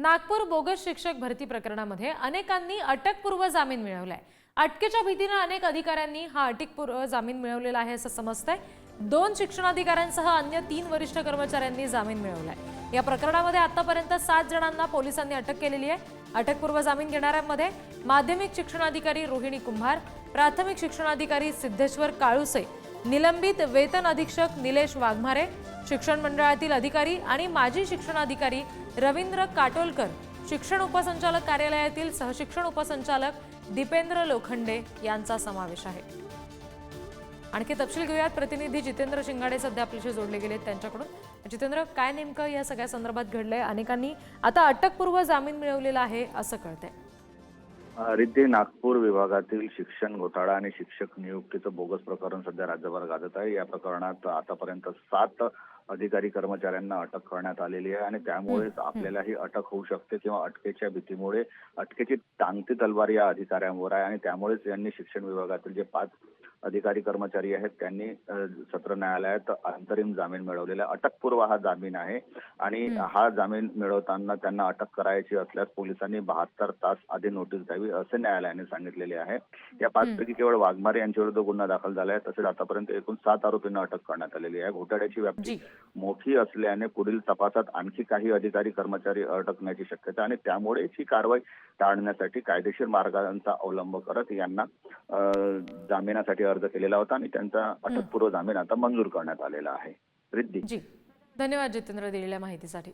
Nagpur bogus शिक्षक भरती प्रकरणामध्ये अनेकांनी अटकपूर्व जामीन मिळवलाय। अटकेच्या भीतीने अनेक अधिकाऱ्यांनी हा अटकपूर्व जामीन मिळवलेला आहे असं समजतंय। 2 शिक्षणाधिकाऱ्यांसह अन्य 3 वरिष्ठ कर्मचाऱ्यांनी जामीन मिळवलाय। या प्रकरणामध्ये आतापर्यंत 7 जणांना पोलिसांनी अटक केलेली आहे। अटकपूर्व जामीन घेणाऱ्यांमध्ये माध्यमिक शिक्षणाधिकारी रोहिणी कुंभार, प्राथमिक शिक्षणाधिकारी सिद्धेश्वर काळुसे, निलंबित वेतन अधीक्षक निलेश वाघमारे, शिक्षण मंडळातील अधिकारी आणि माजी शिक्षणाधिकारी रवींद्र काटोलकर, शिक्षण उपसंचालक कार्यालयातील सहशिक्षण उपसंचालक दीपेंद्र लोखंडे यांचा समावेश आहे। आणखी तपशील घेऊयात, प्रतिनिधी जितेंद्र शिंगाडे सध्या आपल्याशी जोडले गेलेत त्यांच्याकडून। जितेंद्र, काय नेमकं या सगळ्या संदर्भात घडलंय? अनेकांनी आता अटकपूर्व जामीन मिळवलेला आहे असं कळतंय। रिद्धी नागपूर विभागातील शिक्षण घोटाळा आणि शिक्षक नियुक्तीचं बोगस प्रकरण सध्या राज्यभर गाजत आहे। या प्रकरणात आतापर्यंत 7 अधिकारी कर्मचाऱ्यांना अटक करण्यात आलेली आहे आणि त्यामुळेच आपल्यालाही अटक होऊ शकते किंवा अटकेच्या भीतीमुळे अटकेची टांगती तलवार या अधिकाऱ्यांवर आहे आणि त्यामुळेच यांनी शिक्षण विभागातील जे 5 अधिकारी कर्मचारी आहेत त्यांनी सत्र न्यायालयात अंतरिम जामीन मिळवलेला। अटकपूर्व हा जामीन आहे आणि हा जामीन मिळवताना त्यांना अटक करायची असल्यास पोलिसांनी 72 तास आधी नोटीस द्यावी असे न्यायालयाने सांगितलेले आहे। या 5 पैकी केवळ वाघमारे यांच्याविरुद्ध गुन्हा दाखल झाला आहे। तसेच आतापर्यंत एकूण 7 आरोपींना अटक करण्यात आलेली आहे। घोटाळ्याची व्याप्ती मोठी असल्याने पुढील तपासात आणखी काही अधिकारी कर्मचारी अडकण्याची शक्यता आणि त्यामुळेच ही कारवाई टाळण्यासाठी कायदेशीर मार्गांचा अवलंब करत यांना जामिनासाठी अर्ज केलेला होता आणि त्यांचा अटकपूर्व जामीन आता मंजूर करण्यात आलेला आहे। रिद्धी, धन्यवाद जितेंद्र दिलेल्या माहितीसाठी।